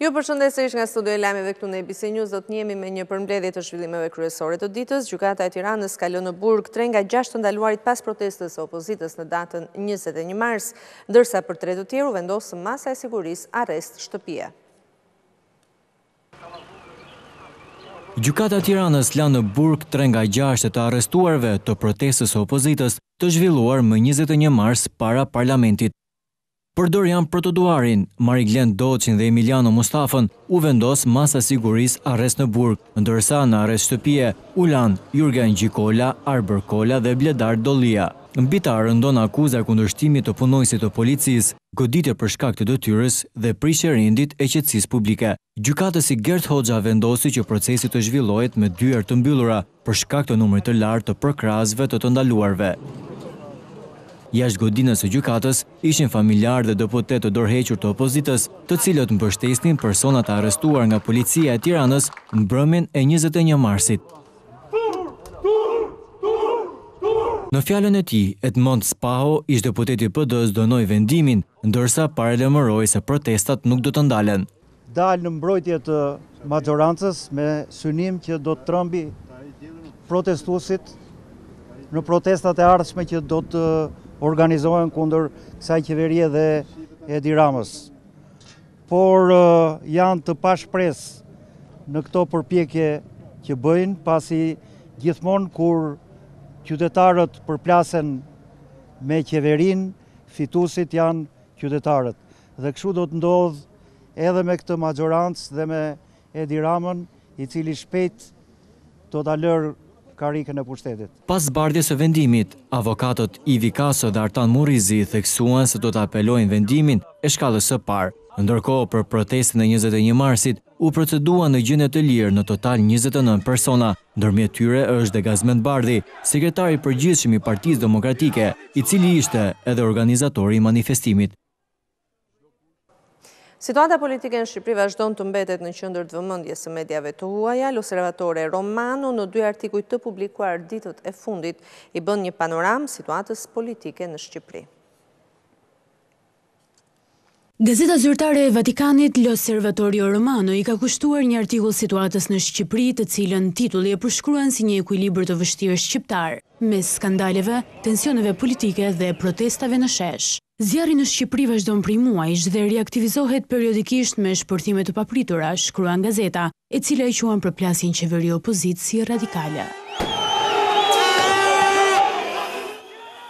Ju përshëndesërish nga studio e lajmeve këtu në ABC News, do të njemi me një përmbledhje të zhvillimeve kryesore të ditës. Gjykata e Tiranës ka lënë në burg 3 nga 6 të ndaluarit pas protestës së opozitës në datën 21 mars, ndërsa për 3 të tjerë u vendosë masa e sigurisë arrest shtëpie. Gjykata e Tiranës la në burg 3 nga 6 të arrestuarve të protestës së opozitës të zhvilluar më 21 mars para parlamentit. Për Dorian Protoduarin, Mariglen Doçin dhe Emiliano Mustafën u vendos masa sigurisë arrest në burg, ndërsa në arrest shtëpie u lanë Jurgen Gjikola, Arber Kola dhe Bledar Dollia. Mbi ta rëndon akuza kundër shtimit të punonjësit të policisë, goditje për shkak të detyrës dhe prishje rendit e qetësisë publike. Gjykatësi Gert Hoxha vendosi që procesi të zhvillohet me dyert të mbyllura për shkak të numrit të lartë të përkrahasve të ndaluarve. Jashtë godinës së gjykatës ishin familjarë dhe deputet të dorëhequr të opozitës, të cilët mbështesnin personat e arrestuar nga policia e Tiranës në mbrëmjen e 21 marsit. Në fjalën e tij, Edmond Spaho, ish deputeti i PD-s, dënoi vendimin, ndërsa paralajmëroi se protestat nuk do të ndalen. Dalë në mbrojtje të majorancës me synim që do të trëmbi protestuesit në protestat e ardhshme që do të organizohen kundër kësaj qeverie dhe Edi Ramës. Por janë të pashpresë në këto përpjekje që bëjnë, pasi gjithmonë kur qytetarët përplasen me qeverin, fituesit janë qytetarët. Dhe kështu do të ndodhë edhe me këtë majorancë dhe me Edi Ramën, i cili shpejt do ta lërë karikën e pushtetit. Pas zbardhjes së vendimit, avokatët Ivi Kaso dhe Artan Murrizi theksuan se do të apelojnë vendimin e shkallës së parë. Ndërkohë, për protestën e 21 marsit, u procedua në gjendje të lirë në total 29 persona, ndërmjet tyre është dhe Gazmend Bardhi, sekretari i përgjithshëm i Partisë Demokratike, i cili ishte edhe organizatori i manifestimit. Situata politike në Shqipëri vazhdon të mbetet në qendër të vëmendjes së mediave të huaja. L'Osservatore Romano në 2 artikuj të publikuar ditët e fundit i bën një panoramë situatës politike në Shqipëri. Gazeta zyrtare e Vatikanit L'Osservatorio Romano i ka kushtuar një artikull situatës në Shqipëri, të cilën titulli e përshkruan si një ekuilibër të vështirë shqiptar, mes skandaleve, tensioneve politike dhe protestave në shesh. Zjarri në Shqipëri vazhdon prej muajsh dhe reaktivizohet periodikisht me shpërthime të papritura, shkruan gazeta, e cila i quan përplasjen qeveri opozit si radikale.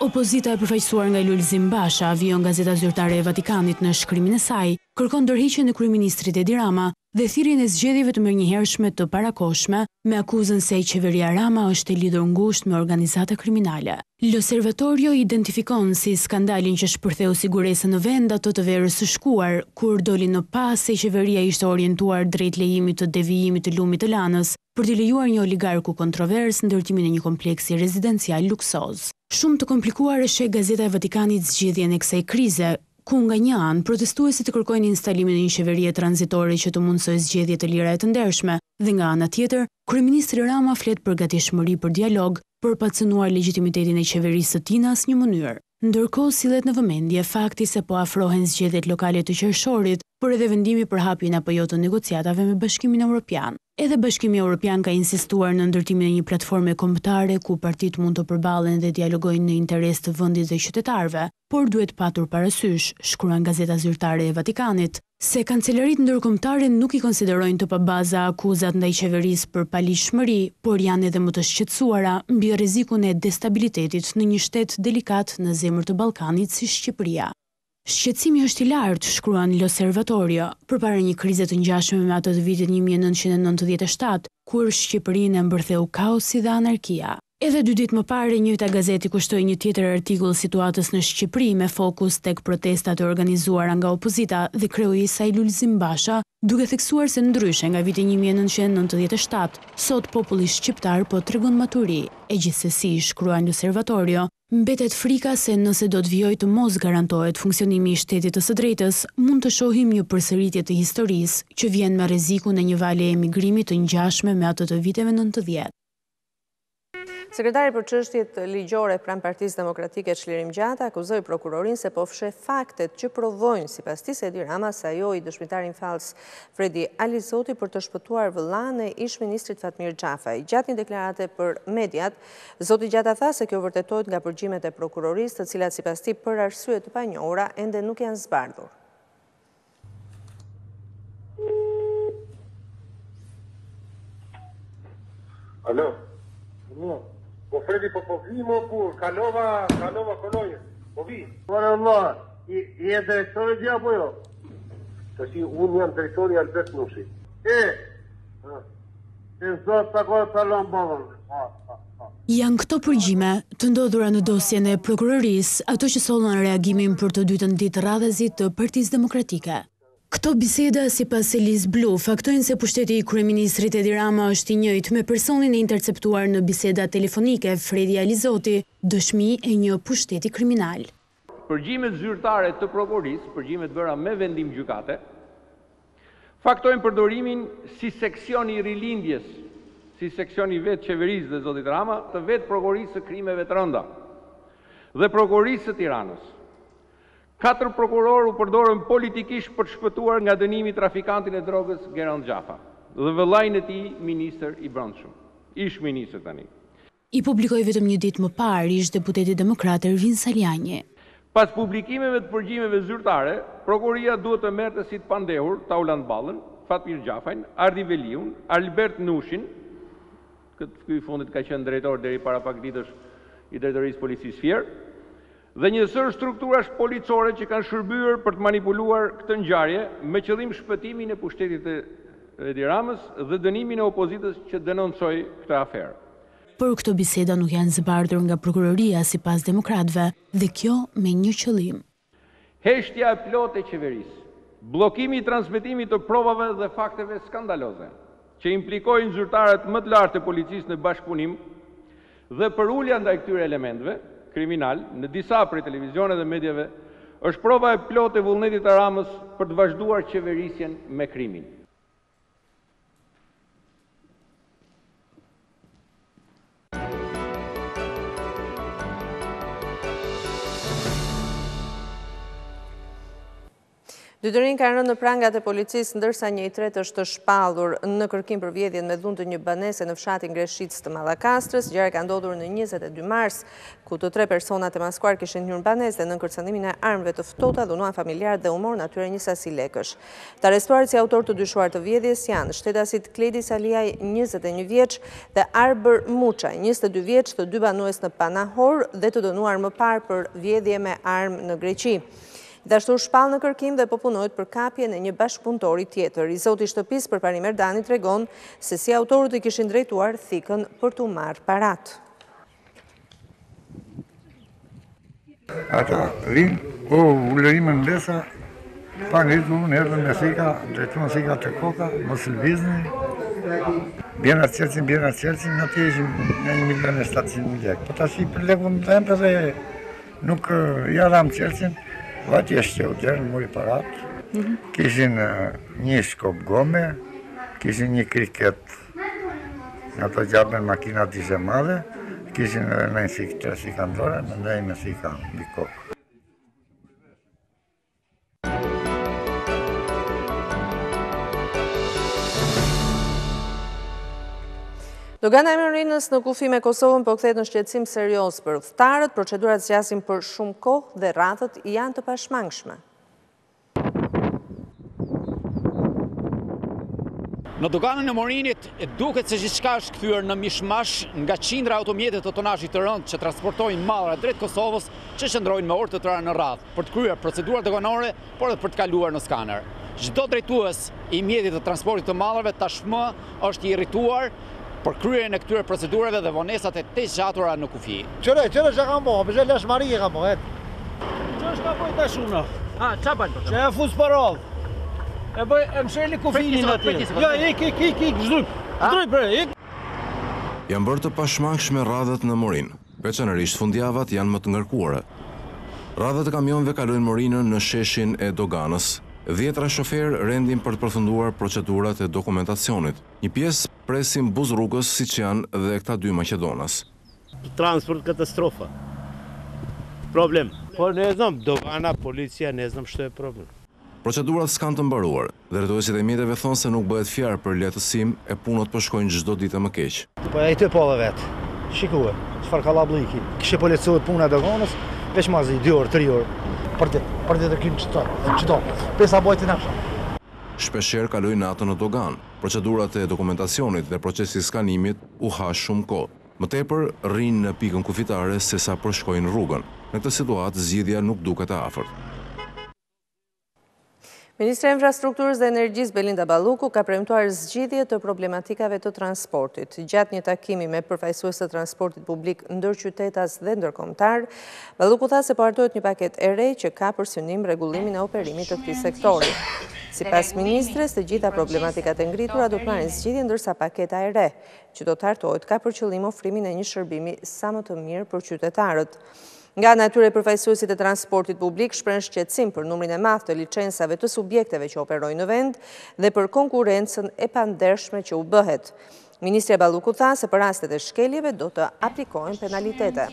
Opozita e përfaqësuar nga Lulzim Basha, vijon gazeta zyrtare e Vatikanit në shkrimin e saj, kërkon ndërheqjen e kryeministrit Edi Rama dhe thirrjen e zgjedhjeve të mirënjohshme të parakohshme, me akuzën se qeveria Rama është e lidhur ngushtë me organizata kriminale. L'Osservatorio identifikon si skandalin që shpërtheu sigurisën në vend ato të verës së shkuar, kur doli në pas se qeveria ishte orientuar drejt lejimit të devijimit të lumit të lanës për t'i lejuar një oligarku kontrovers ndërtimin e një kompleksi rezidencial luksoz. Shumë të komplikuar e sheh Gazeta e Vatikanit zgjidhjen e kësaj krize, ku nga një anë protestuesit kërkojnë instalimin e një qeverie tranzitore që të mundsojë zgjedhje të lira e të ndershme, dhe nga ana tjetër, kryeministri Rama flet për gatishmëri për dialog, për pa cënuar legitimitetin e qeverisë së tij në asnjë mënyrë. Ndërkohë sillet në vëmendje fakti se po afrohen zgjedhjet lokale të qershorit, por edhe vendimi për hapjen apo jo të negociatave me Bashkimin Evropian. Edhe Bashkimi Evropian ka insistuar në ndërtimin e një platforme kombëtare ku partitë mund të përballen dhe dialogojnë në interes të vendit dhe qytetarëve, por duhet patur parasysh, shkruan gazeta zyrtare e Vatikanit, se kancelarit ndërkombëtare nuk i konsiderojnë të pabaza akuzat ndaj qeverisë për palishmëri, por janë edhe më të shqetësuara mbi rrezikun e destabilitetit në një shtet delikat në zemër të Ballkanit si Shqipëria. Shqetësimi është i lartë, shkruan L'Osservatorio, përpara një krize të ngjashme me atë të vitit 1997, kur Shqipërinë e mbërtheu kaosi dhe anarkia. Edhe 2 ditë më parë, njëjta gazeti kushtoi një tjetër artikull situatës në Shqipëri me fokus tek protestat e organizuara nga opozita dhe kreu i saj Lulzim Basha, duke theksuar se ndryshe nga viti 1997, sot populli shqiptar po tregon maturi. E gjithsesi, shkruan L'Osservatorio, mbetet frika se nëse do të vijojë të mos garantohet funksionimi i shtetit të së drejtës, mund të shohim një përsëritje të historisë që vjen me rrezikun e një vale emigrimit të ngjashme me atë të viteve 90. Sekretari për çështjet ligjore pranë Partisë Demokratike Çlirim Gjata akuzoi prokurorin se po fsheh faktet që provojnë sipas tij se Edi Rama se ajo i dëshmitarin fals Fredi Alizoti për të shpëtuar vëllain e ish-ministrit Fatmir Xhafaj. Gjatë një deklarate për mediat, zoti Gjata tha se kjo vërtetohet nga përgjimet e prokurorisë, të cilat sipas tij për arsye të panjohura ende nuk janë zbardhur. Alo. Po Fredi po vi mo kur, kalova kolonje. Po vi. Por Allah, je drejtori di apo jo? Të si unë jam drejtori Albert Nushi. Zot tako talon bavën. Janë këto përgjime të ndodhura në dosjen e prokurorisë, ato që sollën reagimin për të dytën ditë radhëzit të Partisë Demokratike. Këto biseda, sipas Elis Blu, faktojnë se pushteti i kryeministrit Edi Rama është i njëjtë me personin e interceptuar në biseda telefonike, Fredi Alizoti, dëshmi e një pushteti kriminal. Përgjimet zyrtare të prokurorisë, përgjimet bëra me vendim gjykate, faktojnë përdorimin si seksioni i rilindjes, si seksioni vetë qeverisë dhe zotit Rama, të vetë prokurorisë së krimeve të rënda dhe prokurorisë së Tiranës. 4 prokurorë u përdorën politikisht për të shpëtuar nga dënimi trafikantin e drogës Gerald Xhafa dhe vëllain e tij ministër i brendshëm, ish-ministër tani. I publikoi vetëm një ditë më parë ish-deputeti demokrat Ervin Saljani. Pas publikimeve të përgjimeve zyrtare, prokuroria duhet të merrte si të pandehur Tauland Ballën, Fatmir Xhafajn, Ardi Veliun, Albert Nushin, ky i fundit ka qenë drejtor deri para pak ditësh i drejtorisë policisë Fier, dhe një sër strukturash policore që kanë shërbyer për të manipuluar këtë ngjarje me qëllim shpëtimin e pushtetit të Edi Ramës dhe dënimin e opozitës që denoncoi këtë aferë. Por këto biseda nuk janë zbardhur nga prokuroria sipas demokratëve dhe kjo me një qëllim. Heshtja e plotë e qeverisë, bllokimi i transmetimit të provave dhe fakteve skandaloze që implikojnë zyrtarët më të lartë të policisë në bashkëpunim dhe për ulja ndaj këtyre elementeve kriminal në disa prej televizioneve dhe mediave është prova e plotë e vullnetit të Ramës për të vazhduar qeverisjen me krimin. Dytërin kanë rënë në prangat e policisë, ndërsa një i tretë është të shpallur në kërkim për vjedhjen me dhunë të një banese në fshatin Greshicës të Mallakastrës. Gjëra ka ndodhur në 22 mars, ku të 3 personat e maskuar kishin hyrë në banesë dhe në kërcënimin e armëve të ftohta dhunuan familjar dhe u morën atyre një sasi lekësh. Të arrestuarit si autor të dyshuar të vjedhjes janë shtetasit Kledi Saliaj, 21 vjeç, dhe Arbër Muçaj, 22 vjeç, të 2 banues në Panahor dhe të dënuar më parë për vjedhje me armë në Greqi. Gjithashtu shpall në kërkim dhe po punohet për kapjen e një bashkëpunëtori tjetër. I zoti shtëpisë Përparim Erdani tregon se si autorët i kishin drejtuar thikën për t'u marrë paratë. Ata vinë, ulërimë në besa, pa ngritu unë erdhën me thika, drejtuan thika të koka, mos lëvizni, bjena qelcin, në të ishim në 1.700.000 lekë. Po tash i për lekun të tempe dhe nuk jaram qelcin, vati e shqeudjerën, muri paratë, kishin një shkop gome, kishin një kriket, nga të gjabën makinat ishe madhe, kishin edhe në thikë 3 thika ndore, në ndaj me thika mbi kokë. Dogana e Merinës në kufi me Kosovën po kthehet në shqetësim serioz për udhëtarët, procedurat zgjasin për shumë kohë dhe radhët janë të pashmangshme. Në doganën e Morinit duket se gjithçka është kthyer në mishmash nga qindra automjete të tonazhit të rënd që transportojnë mallra drejt Kosovës, që qëndrojnë me orë të tëra në radhë për të kryer procedurat doganore, por edhe për të kaluar në skaner. Çdo drejtues i mjetit të transportit të mallrave tashmë është i irrituar për kryen e këtyre procedurave dhe vonesat e të zgjatura në kufi. Qëre që kam bo, përse lesh marije kam bo, Që është ka bojt e shuna? Qa bajnë për që e fus për radhë. E msheli kufinin ati. Ja, ik, zdruj bre, ik. Janë bërë të pashmangshme radhët në Morin. Veçanërisht fundjavat janë më të ngërkuara. Radhët e kamionëve kalojnë Morinën në sheshin e doganës. 10 shofer rendin për të përfunduar procedurat e dokumentacionit. Një pjesë presin buz rrugës, siç janë dhe këta 2 Maqedonas. Transport katastrofa. Problem. Po ne znam, dogana, policia, ne znam što je problem. Procedurat s'kan të mbaruar. Drejtuesit e mjeteve thonë se nuk bëhet fjalë për lehtësim e punët po shkojnë çdo ditë më keq. Po ai të pola vet. Shikoj, çfarë kallablliki. Kishte policohet puna doganës, veç mazi 2 orë, 3 orë. Për të kim çto. Pesa bojti na. Shpeshherë kaloi natën në dogan. Procedurat e dokumentacionit dhe procesi i skanimit u hash shumë kohë. Më tepër rrinë në pikën kufitare sesa përshkojnë rrugën. Në këtë situatë zgjidhja nuk duket e afërt. Ministra e Infrastrukturës dhe Energjisë Belinda Balluku ka premtuar zgjidhje të problematikave të transportit. Gjatë një takimi me përfaqësues të transportit publik ndërqytetas dhe ndërkombëtar, Balluku tha se po hartohet një paketë e re që ka për synim rregullimin e operimit të këtij sektori. Sipas ministres, të gjitha problematikat e ngritura do të marrin zgjidhje, ndërsa paketa e re që do të hartohet ka për qëllim ofrimin e një shërbimi sa më të mirë për qytetarët. Nga natyra e përfaqësuesit e transportit publik shpreh shqetësim për numrin e madh të licencave të subjekteve që operojnë në vend dhe për konkurrencën e pandershme që u bëhet. Ministri Balluku tha se për rastet e shkeljeve do të aplikohen penalitete.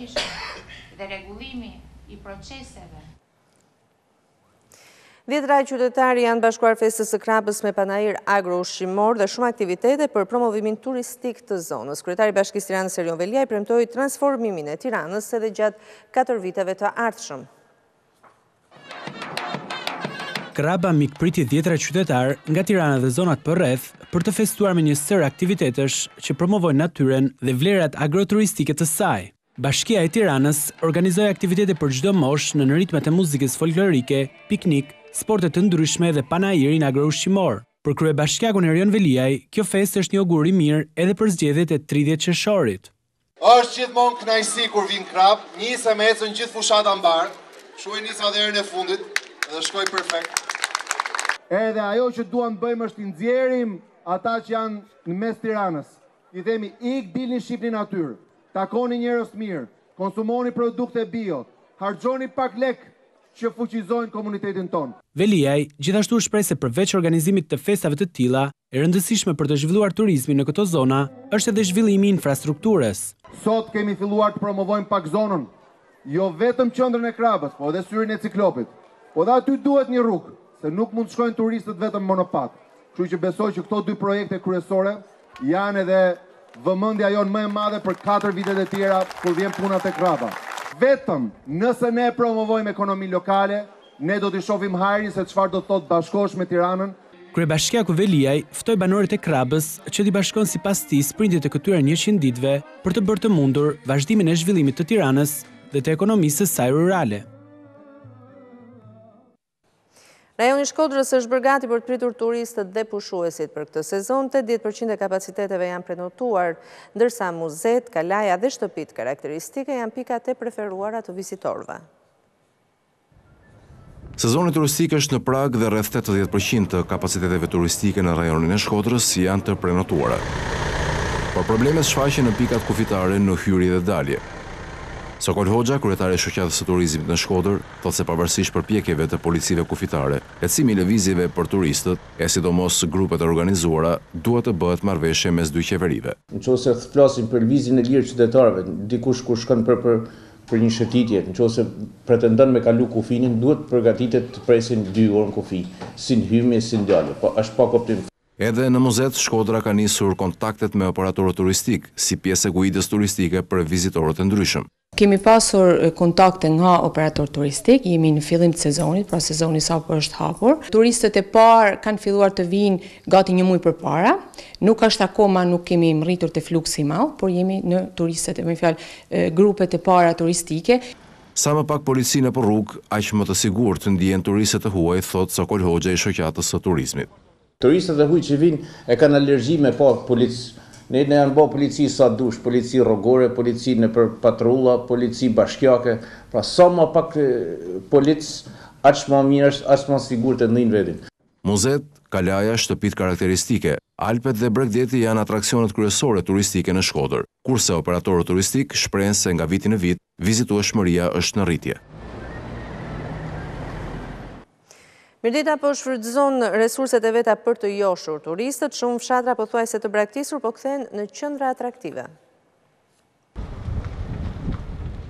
Dhe rregullimi i proceseve. 10 qytetari janë bashkuar festës së krapës me panajir agro-ushqimor dhe shumë aktivitete për promovimin turistik të zonës. Kryetari i Bashkisë Tiranës Erion Veliaj premtoi transformimin e Tiranës edhe gjatë 4 viteve të ardhshëm. Krapa mikpriti 10 qytetar nga Tirana dhe zonat përreth për të festuar me një sër aktivitetesh që promovojnë natyren dhe vlerat agroturistike të saj. Bashkia e Tiranës organizoi aktivitete për çdo moshë në ritmet e muzikës folklorike, piknik, sporte të ndryshme dhe panajirin agro-ushqimor. Për kryebashkiakun Erion Veliaj, kjo festë është një augur i mirë edhe për zgjedhjet e 30 qershorit. Është gjithmonë kënaqësi kur vin krap, nisem me ecën gjithë fushata mbar, shuaj nisa deri në fundit dhe shkoj perfekt. Edhe ajo që duam të bëjmë është të nxjerrim ata që janë në mes Tiranës. I themi dilni shihni natyrë, takoni njerëz mirë, konsumoni produkte bio, harxhoni pak lek që fuqizojnë komunitetin tonë. Veliaj gjithashtu shpreh se përveç organizimit të festave të tilla, e rëndësishme për të zhvilluar turizmin në këto zona është edhe zhvillimi i infrastrukturës. Sot kemi filluar të promovojmë pak zonën, jo vetëm qendrën e Krapës, po edhe syrin e ciklopit. Po dhe aty duhet një rrugë, se nuk mund të shkojnë turistët vetëm monopat. Kështu që besoj që këto 2 projekte kryesore janë edhe vëmendja jonë më e madhe për 4 vitet e tjera kur vjen puna te Krapa. Vetëm nëse ne promovojmë ekonomi lokale, ne do t'i shohim hajrin se çfarë do të thotë bashkohesh me Tiranën. Kryebashkiaku Veliaj ftoi banorët e Krapës që t'i bashkon sipas tij prindit e këtyre 100 ditëve për të bërë të mundur vazhdimin e zhvillimit të Tiranës dhe të ekonomisë së saj rurale. Rajoni Shkodrës është bërë gati për të pritur turistët dhe pushuesit për këtë sezon. 80% e kapaciteteve janë prenotuar, ndërsa muzet, kalaja dhe shtëpit karakteristike janë pikat e preferuara të vizitorëve. Sezoni turistik është në prag dhe rreth 80% të kapaciteteve turistike në rajonin e Shkodrës janë të prenotuara. Por problemet shfaqen në pikat kufitare në hyrje dhe dalje. Sokol Hoxha, kryetari i shoqatës së turizmit në Shkodër, thotë se pavarësisht përpjekjeve të policive kufitare, lehtësimi i lëvizjeve për turistët, e sidomos grupet e organizuara, duhet të bëhet marrëveshje mes 2 qeverive. Nëse flasim për lëvizjen e lirë qytetarëve, dikush kur shkon për një shëtitje, nëse pretendon me kalu kufinin, duhet përgatitet të presin 2 orë në kufi, si në hyrje si në dalje, po është pa kuptim. Edhe në muzet, Shkodra ka nisur kontaktet me operatorët turistik, si pjesë e guidës turistike për vizitorët e ndryshëm. Kemi pasur kontakte nga operator turistik, jemi në fillim të sezonit, pra sezoni sapo është hapur. Turistët e parë kanë filluar të vinë gati një muaj përpara. Nuk është akoma, nuk kemi rritur te fluksi i madh, por jemi në turistët, me fjalë grupet e para turistike. Sa më pak policinë në rrugë, aq më të sigurt ndihen turistët e huaj, thot Sokol Hoxha i shoqatës së turizmit. Turistët e huaj që vinë e kanë alergji me pa policë. Ne janë bërë polici sa dush, polici rrugore, polici në për patrulla, polici bashkjake, pra sa më pak polic, aq më mirë është, aq më sigurt të ndin vedin. Muzet, kalaja, shtëpit karakteristike, Alpet dhe Bregdeti janë atraksionet kryesore turistike në Shkodër, kurse operatorët turistik shprehen se nga viti në vit, vizitueshmëria është në rritje. Mirdita po shfrytëzon resurset e veta për të joshur turistët, shumë fshatra pothuajse të braktisur po kthehen në qendra atraktive.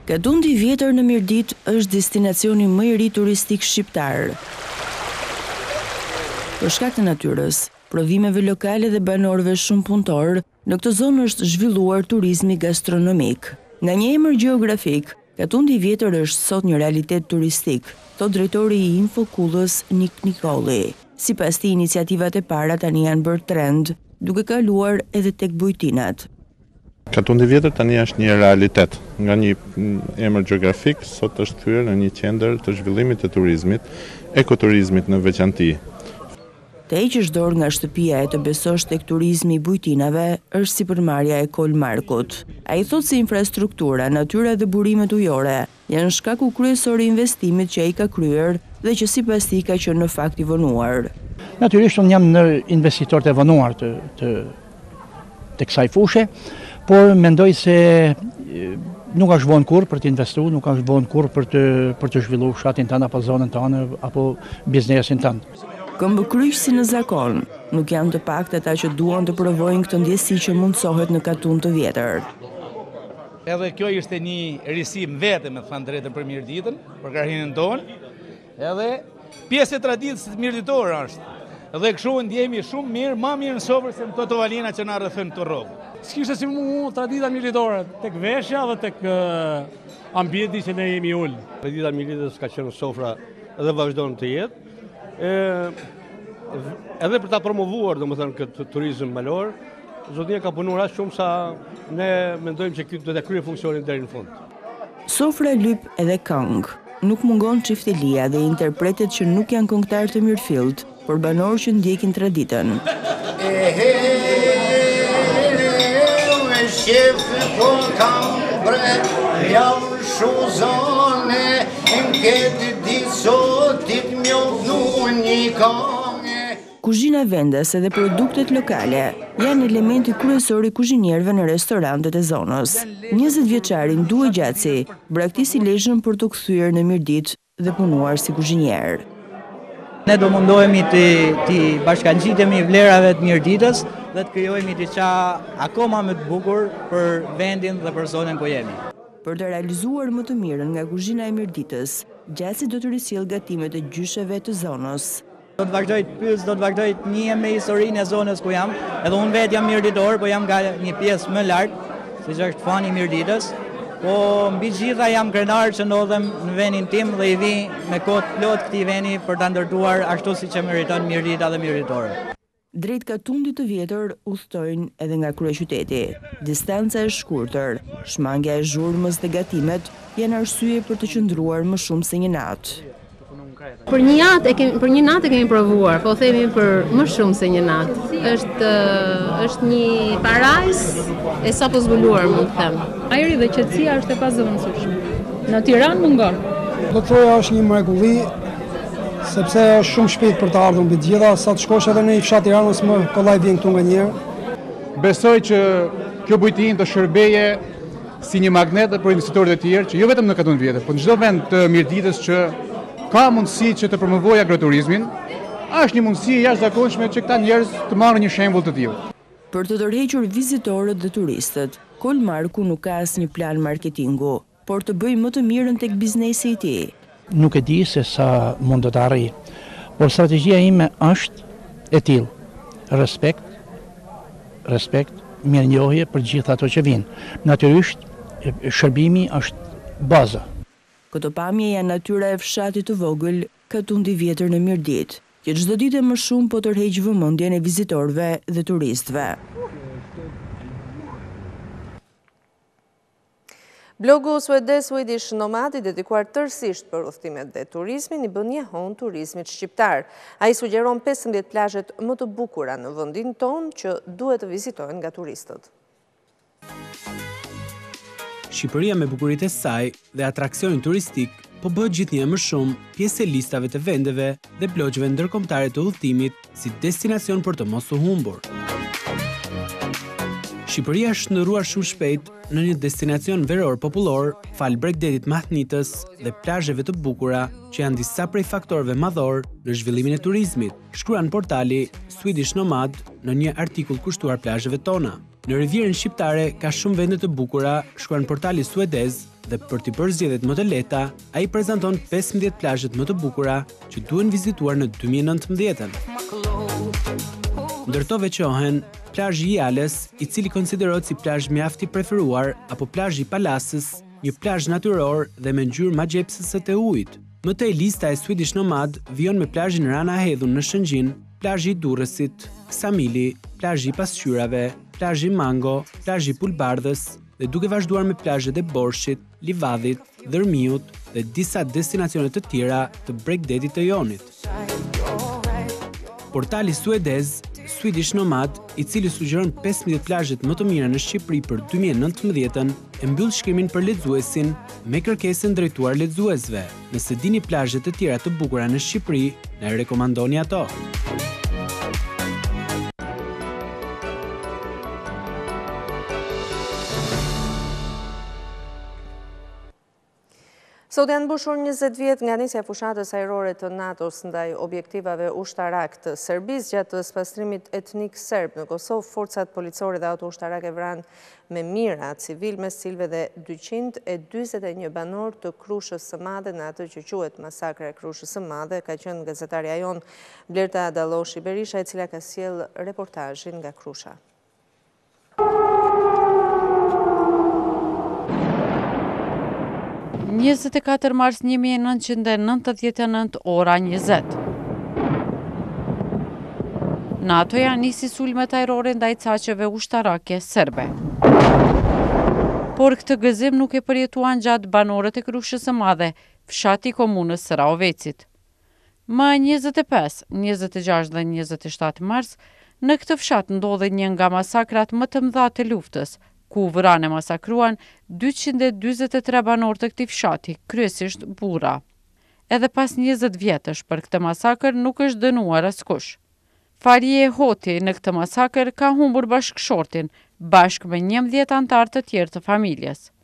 Katundi vjetër në Mirdit është destinacioni më i ri turistik shqiptar. Për shkak të natyrës, prodhimeve lokale dhe banorëve shumë punëtor, në këtë zonë është zhvilluar turizmi gastronomik. Nga një emër gjeografik, Katundi i vjetër është sot një realitet turistik, thot drejtori i Infokullës Nik Nikolli. Sipas tij, iniciativat e para tani janë bërë trend, duke kaluar edhe tek bujtinat. Katundi i vjetër tani është një realitet. Nga një emër gjeografik, sot është kthyer në një qendër të zhvillimit të turizmit, ekoturizmit në veçanti. Të heqësh dorë nga shtëpia e të besosh tek turizmi i bujtinave është si përmarrja e Kolmarkut. Ai thotë se infrastruktura, natyra dhe burimet ujore janë shkaku kryesor i investimit që ai ka kryer dhe që sipas tij ka qenë në fakt i vonuar. Natyrisht unë jam në investitorët e vonuar të kësaj fushë, por mendoj se nuk është vonë kurrë për të investuar, nuk është vonë kurrë për të zhvilluar fshatin tonë apo zonën tonë apo biznesin tonë. Këmbë kryq si në zakon, nuk janë të paktë ata që duan të provojnë këtë ndjesi që mundsohet në Katun të vjetër. Edhe kjo ishte një risim vete, me thënë drejtën për Mirditën, për krahinën tonë, edhe pjesë e traditës mirditore është. Dhe kështu ndjehemi shumë mirë, më mirë në sofër se në këto tovalina që na rrethojnë të rrogë. S'kishte si mu tradita mirditore, tek veshja dhe tek ambienti që ne jemi ullë. Tradita mirditës ka qenë sofra edhe vazhdon të jetë. Edhe për ta promovuar, domethënë, këtë turizëm malor, zotnia ka punuar aq shumë sa ne mendojmë që këtë do të kryejë funksionin deri në fund. Sofra, lyp edhe këngë. Nuk mungon çiftelia dhe interpretet që nuk janë këngëtar të mirëfillt, por banorë që ndjekin traditën. Kuzhina vendase dhe produktet lokale janë elementi kryesor i kuzhinierëve në restorantet e zonës. 20 vjeçarin Due Gjatsi braktisi lezhën për të kthyer në Mirdit dhe punuar si kuzhinier. Ne do mundohemi të bashkangjitemi vlerave të Mirditës dhe të krijojmë diçka akoma më të bukur për vendin dhe për zonën ku jemi. Për të realizuar më të mirën nga kuzhina e Mirditës, Gjatsi do të risjell gatimet e gjysheve të zonës. Do të vazhdoj të pyes, do të vazhdoj të njihem me historinë e zonës ku jam, edhe unë vetë jam mirditor, po jam nga një pjesë më lart, siç është fani i Mirditës. Po mbi gjitha jam krenar që ndodhem në vendin tim dhe i vi me kohë plot këtij vendi për ta ndërtuar ashtu siç e meriton Mirdita dhe mirditorët. Drejt Katundit të vjetër udhtojnë edhe nga kryeqyteti. Distanca e shkurtër, shmangja e zhurmës dhe gatimet janë arsye për të qëndruar më shumë se një natë. Për një natë e kemi provuar, po themi për më shumë se një natë. Është një parajsë e sapo zbuluar, mund të them. Ajri dhe qetësia është e pazëvendësueshme. Në Tiranë mungon. Do të thoya është një mrekulli, sepse është shumë shpejt për të ardhur mbi të gjitha, sa të shkosh edhe në një fshat Tiranës më kollaj vjen këtu nganjëherë. Besoj që kjo bujtinë do shërbeje si një magnet për investitorët e tjerë, që jo vetëm në Katun të vjetër, por në çdo vend të Mirditës që ka mundësi që të promovojë agroturizmin, është një mundësi e jashtëzakonshme që këta njerëz të marrin një shembull të tillë. Për të tërhequr vizitorët dhe turistët, Kolmarku nuk ka asnjë plan marketingu, por të bëjë më të mirën tek biznesi i tij. Nuk e di se sa mund të arrijë, por strategjia ime është e tillë: respekt, mirënjohje për gjithë ato që vinë. Natyrisht, shërbimi është baza. Këto pamje janë natyra e fshatit të vogël Katundi i vjetër në Mirdit, që çdo ditë më shumë po tërheq vëmendjen e vizitorëve dhe turistëve. Blogu suedez Swedish Nomad i dedikuar tërësisht për udhëtimet dhe turizmin i bën një hon turizmit shqiptar. Ai sugjeron 15 plazhet më të bukura në vendin tonë që duhet të vizitohen nga turistët. Shqipëria me bukuritë e saj dhe atraksionin turistik po bëhet gjithnjë më shumë pjesë e listave të vendeve dhe blogjeve ndërkombëtare të udhëtimit si destinacion për të mos u humbur. Shqipëria është ndëruar shumë shpejt në një destinacion veror popullor, fal Bregdetit Mahnitës dhe plazheve të bukura që janë disa prej faktorëve madhor në zhvillimin e turizmit, shkruan portali Swedish Nomad në një artikull kushtuar plazheve tona. Në Rivierën shqiptare ka shumë vende të bukura, shkruan portali suedez dhe për t'i bërë zgjedhjet më të lehta, ai prezanton 15 plazhet më të bukura që duhen vizituar në 2019-ën. Ndër to veçohen plazhi i Ales, i cili konsiderohet si plazh mjaft i preferuar, apo plazhi i Palasës, një plazh natyror dhe me ngjyrë magjepsëse të ujit. Më tej lista e Swedish Nomad vijon me plazhin Rana Hedhun në Shëngjin, plazhi i Durrësit, Samili, plazhi i Pasqyrave, plazhi Mango, plazhi i Pulbardhës dhe duke vazhduar me plazhet e Borshit, Livadhit, Dërmiut dhe disa destinacione të tjera të Bregdetit të Jonit. Portali suedez Swedish Nomad, i cili sugjeron 15 plazhet më të mira në Shqipëri për 2019-ën, e mbyll shkrimin për lexuesin me kërkesën drejtuar lexuesve. Nëse dini plazhet e tjera të bukura në Shqipëri, na rekomandoni ato. Sot janë mbushur 20 vjet nga nisja e fushatës ajrore të NATO-s ndaj objektivave ushtarak të Serbisë. Gjatë spastrimit etnik serb në Kosovë, forcat policore dhe auto ushtarake vranë me mira civil, mes cilëve dhe 241 banor të Krushës së Madhe në atë që quhet masakra e Krushës së Madhe, ka qenë gazetarja jon Blerta Dalloshi Berisha, e cila ka sjell reportazhin nga Krusha. 24 mars 1999 ora 20. NATO-ja nisi sulmet ajrore ndaj caqeve ushtarake serbe. Por këtë gëzim nuk e përjetuan gjatë banorët e Krushës së Madhe, fshati i komunës së Raovecit. Më 25, 26 dhe 27 mars, në këtë fshat ndodhi një nga masakrat më të mëdha të luftës, ku vranë e masakruan 223 banor të këtij fshati, kryesisht burra. Edhe pas 20 vjetësh për këtë masakër nuk është dënuar askush. Farie Hoti në këtë masakër ka humbur bashkëshortin, bashkë me 11 antar të tjerë të familjes.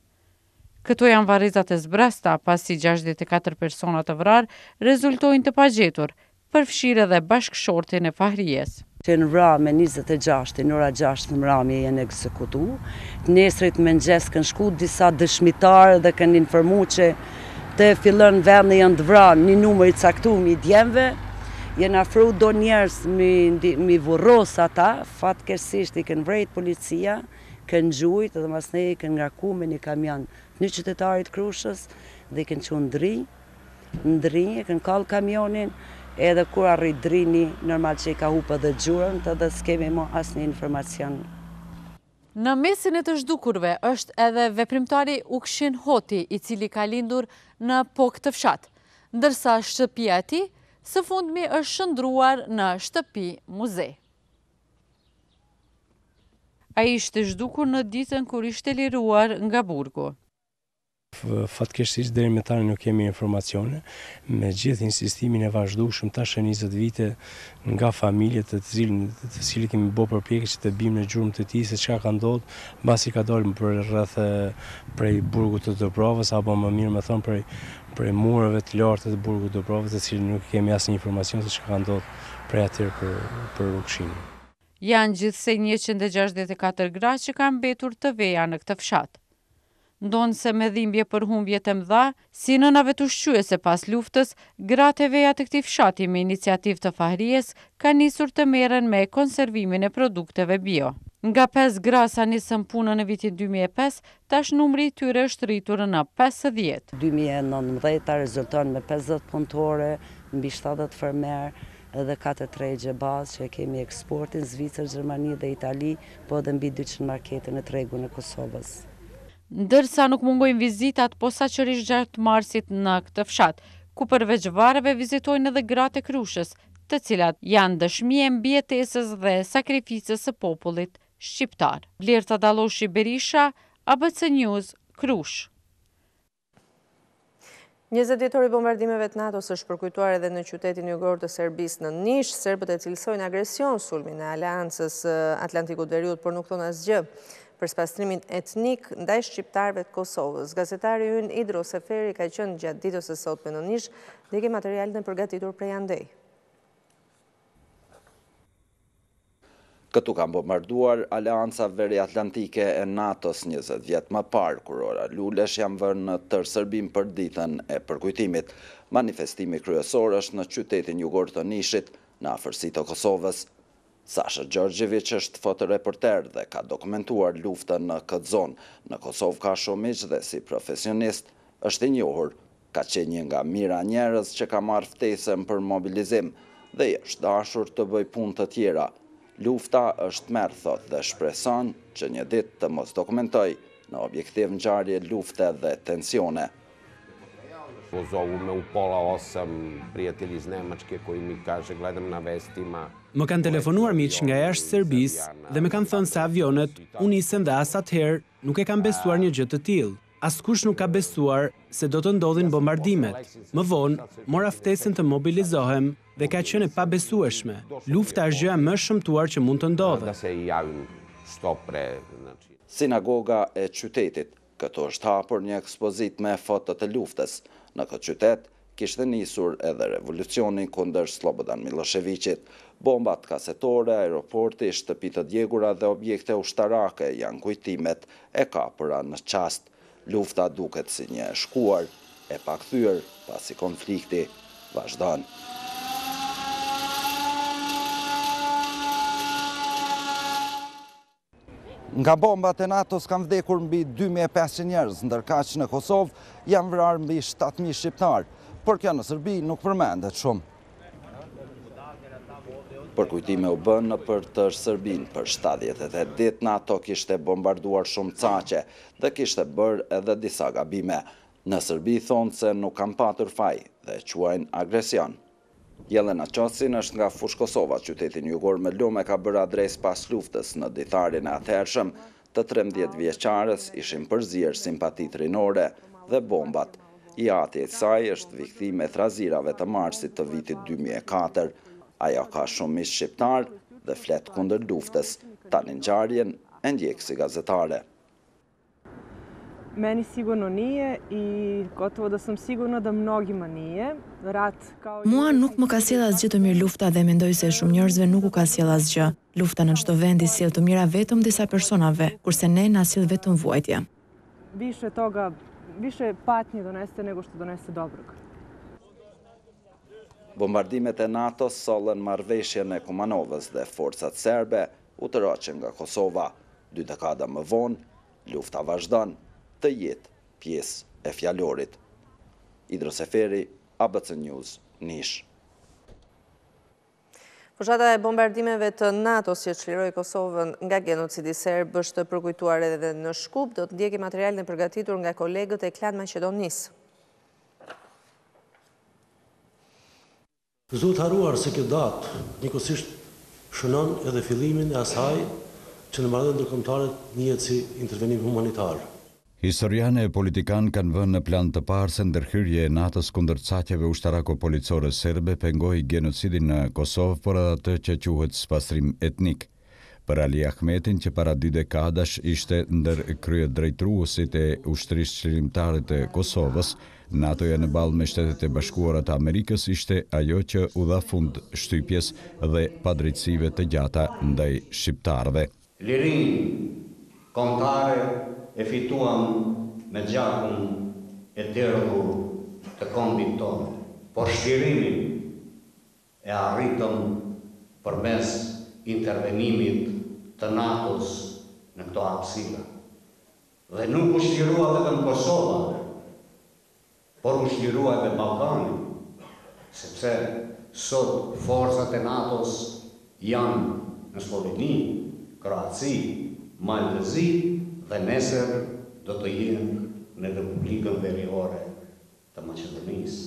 Këto janë varrizat e zbresta, pasi 64 persona të vrarë rezultojnë të pagjetur, përfshirë edhe bashkëshortin e Fahries. Që në vrame 26, në ora 6 në mramje jenë ekzekutu. Nesrit me mëngjes kanë shku disa dëshmitarë dhe kanë informu që të fillon vendi janë të vranë një numër i caktuar i djemve. Jenë afru do njerës mi vurros ata, fatkeqësisht i kanë vrejt policia, kanë gjujt dhe mas ne i kanë ngarku me një kamion një qytetarit Krushës dhe i kanë qenë ndrinj, kanë kallë kamionin. Edhe kur arrit drini, normal që i ka hupë dhe gjurën, të dhe s'kemi mo asë një informacion. Në mesin e të zhdukurve është edhe veprimtari Ukshin Hoti, i cili ka lindur në Pok të fshat, ndërsa shtëpia e tij së fundmi është shndruar në shtëpi muze. Ai ishte zhdukur në ditën kur ishte liruar nga burgu. Fatkeqësisht deri më tani nuk kemi informacione, me gjithë insistimin e vazhdueshëm tash 20 vite nga familjet të cilët kemi bërë përpjekje që të bimë në gjurmë të tij se çka ka ndodhur, mbasi ka dalë për rreth prej burgut të Dobrovës, apo më mirë më thon prej mureve të lartë të burgut të Dobrovës, të cilët nuk kemi asnjë informacion se çka ka ndodhur prej atyre për Ukshin. Janë gjithsej 164 gra që kanë mbetur të veja në këtë fshat. Ndonë se me dhimbje për humbje të mëdha, si nënave të ushqyese pas luftës, gratë e veja të këtij fshati me iniciativë të Fahries ka nisur të merren me konservimin e produkteve bio. Nga 5 gra sa nisën punën në vitin 2005, tash numri i tyre është rritur në 50. 2019 rezulton me 50 punëtore, mbi 70 fermer, edhe 4 tregje bazë që kemi eksportin Zvicër, Gjermani dhe Itali, po edhe mbi 200 markete në tregun e Kosovës. Ndërsa nuk mungojnë vizitat posaçërisht gjatë marsit në këtë fshat, ku përveç vareve vizitojnë edhe gratë e Krushës, të cilat janë dëshmi e mbijetesës dhe sakrificës së popullit shqiptar. Blerta Dalloshi Berisha, ABC News, Krush. 20 vjetori bombardimeve të NATO-s është përkujtuar edhe në qytetin jugor të Serbisë në Nish. Serbët e cilësojnë agresion sulmin e Aleancës Atlantikut Veriut, por nuk thonë asgjë për spastrimin etnik ndaj shqiptarëve të Kosovës. Gazetari ynë Idro Seferi ka qenë gjatë ditës së sotme në Nish dhe ke materialin e përgatitur prej andej. Këtu kanë bombarduar Aleanca Veriatlantike e NATO-s 20 vjet më parë, kur ora lulesh janë vënë në tërshërbim për ditën e përkujtimit. Manifestimi kryesor është në qytetin jugor të Nishit, në afërsi të Kosovës. Sasha Gjorgjevic është fotoreporter dhe ka dokumentuar luftën në këtë zonë. Në Kosovë ka shumë miq dhe si profesionist është i njohur. Ka qenë një nga mira njerëz që ka marrë ftesën për mobilizim dhe është dashur të bëj punë të tjera. Lufta është merr, thot, dhe shpreson që një ditë të mos dokumentoj në objektiv ngjarje lufte dhe tensione. Po zovu me u pola 8 prijatelji iz Nemačke koji mi kaže gledam na vestima. Më kanë telefonuar miq nga jashtë Serbisë dhe më kanë thënë se avionet u nisën dhe as atëherë nuk e kanë besuar një gjë të tillë. Askush nuk ka besuar se do të ndodhin bombardimet. Më vonë, mora ftesën të mobilizohem dhe ka qenë e pabesueshme. Lufta është gjëja më shëmtuar që mund të ndodhe. Sinagoga e qytetit. Këtu është hapur një ekspozit me fotot e luftës. Në këtë qytet kishte nisur edhe revolucioni kundër Slobodan Miloševićit. Bombat kasetore, aeroporti, shtëpi të djegura dhe objekte ushtarake janë kujtimet e kapura në qast. Lufta duket si një e shkuar, e pakthyer pasi konflikti vazhdon. Nga bombat e NATO-s kanë vdekur mbi 2500 njerëz, ndërka që në Kosovë janë vrarë mbi 7000 shqiptar, por kjo në Serbi nuk përmendet shumë. Përkujtime u bën në për të Serbin për 78 ditë NATO kishte bombarduar shumë caqe dhe kishte bërë edhe disa gabime. Në Serbi thonë se nuk kanë patur faj dhe quajnë agresion. Jelena Qosin është nga Fush Kosova, qytetin jugor me lume ka bërë adres pas luftës. Në ditharin e atëhershëm të 13 vjeçarës ishin përzirë simpatit rinore dhe bombat. I ati e saj është viktime e trazirave të marsit të vitit 2004. Ajo ka shumë miq shqiptar dhe flet kundër luftës. Tani ngjarjen e ndjek si gazetare. Meni sigurno nije i gotovo da sam sigurna da mnogima nije. Mua nuk më ka sjell asgjë të mirë lufta dhe mendoj se shumë njerëzve nuk u ka sjell asgjë. Lufta në çdo vend i sjell të mira vetëm disa personave, kurse ne na sjell vetëm vuajtje. Više patnje donese nego što donese dobrog. Bombardimet e NATO sollën marrëveshjen e Kumanovës dhe forcat serbe u tërhoqën nga Kosova. 2 dekada më vonë, lufta vazhdon të jetë pjesë e fjalorit. Idro Seferi, ABC News, Nish. Fushata e bombardimeve të NATO-s që çliroi Kosovën nga genocidi serb është përkujtuar edhe në Shkup. Do të ndjekim materialin e përgatitur nga kolegët e Klan Maqedonisë. Zot haruar se kjo datë njëkohësisht shënon edhe fillimin e asaj që në marrëdhënie ndërkombëtare njihet si intervenim humanitar. Historianë e politikan kanë vënë në plan të parë se ndërhyrje e NATO-s kundër caqeve ushtarako-policore serbe pengoi genocidin në Kosovë, por edhe atë që quhet spastrim etnik. Për Ali Ahmetin, që para 2 dekadash ishte ndër kryedrejtuesit e ushtrisë çlirimtare të Kosovës, NATO-ja në ballë me Shtetet e Bashkuara të Amerikës ishte ajo që u dha fund shtypjes dhe padrejtësive të gjata ndaj shqiptarëve. Lirin kombëtare e fituam me gjakun e derdhur të kombit tonë, por shtirimin e arritëm përmes intervenimit të NATO-s në këto hapësira. Dhe nuk u shtrirua vetëm Kosova, por u shtrirua edhe Ballkani, sepse sot forcat e NATO-s janë në Sloveni, Kroaci, Maltezi dhe nesër do të jenë në Republikën Veriore të Maqedonisë.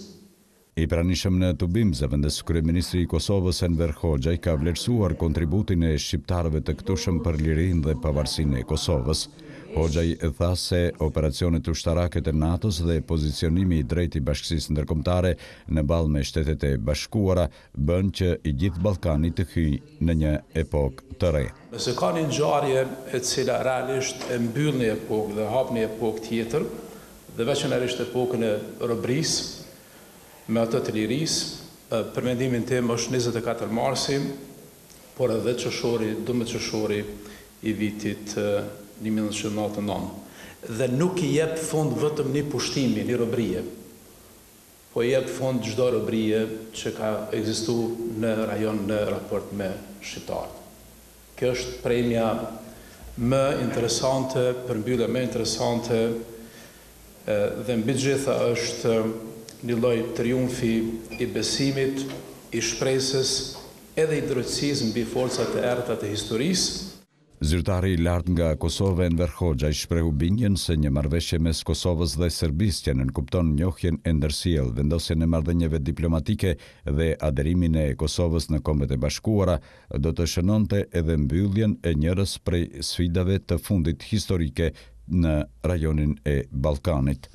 I pranishëm në Tubim, zëvendës kryeministri i Kosovës Enver Hoxha ka vlerësuar kontributin e shqiptarëve të këtushëm për lirinë dhe pavarësinë e Kosovës. Hoxha i tha se operacionet ushtarake të NATO-s dhe pozicionimi i drejtë i Bashkisë Ndërkombëtare në ballë me Shtetet e Bashkuara bën që i gjithë Ballkani të hyjë në një epokë të re. Nëse ka një ngjarje e cila realisht e mbyll një epokë dhe hap një epokë tjetër, dhe veçanërisht epokën e robërisë, me atë të lirisë, për mendimin tim është 24 marsi, por edhe qershori, 12 qershori i vitit 1999. Dhe nuk i jep fond vetëm një pushtimi, një robërie, po i jep fond çdo robërie që ka ekzistuar në rajon në raport me shqiptarët. Kjo është premia më interesante, përmbyllja më interesante dhe mbi të gjitha është një lloj triumfi i besimit, i shpresës edhe i drejtësisë mbi forcat e errëta të historisë. Zyrtari i lartë nga Kosova Enver Hoxha i shprehu bindjen se një marrëveshje mes Kosovës dhe Serbisë që nënkupton njohjen e ndërsjellë, vendosjen e marrëdhënieve diplomatike dhe aderimin e Kosovës në Kombet e Bashkuara do të shënonte edhe mbylljen e njërës prej sfidave të fundit historike në rajonin e Ballkanit.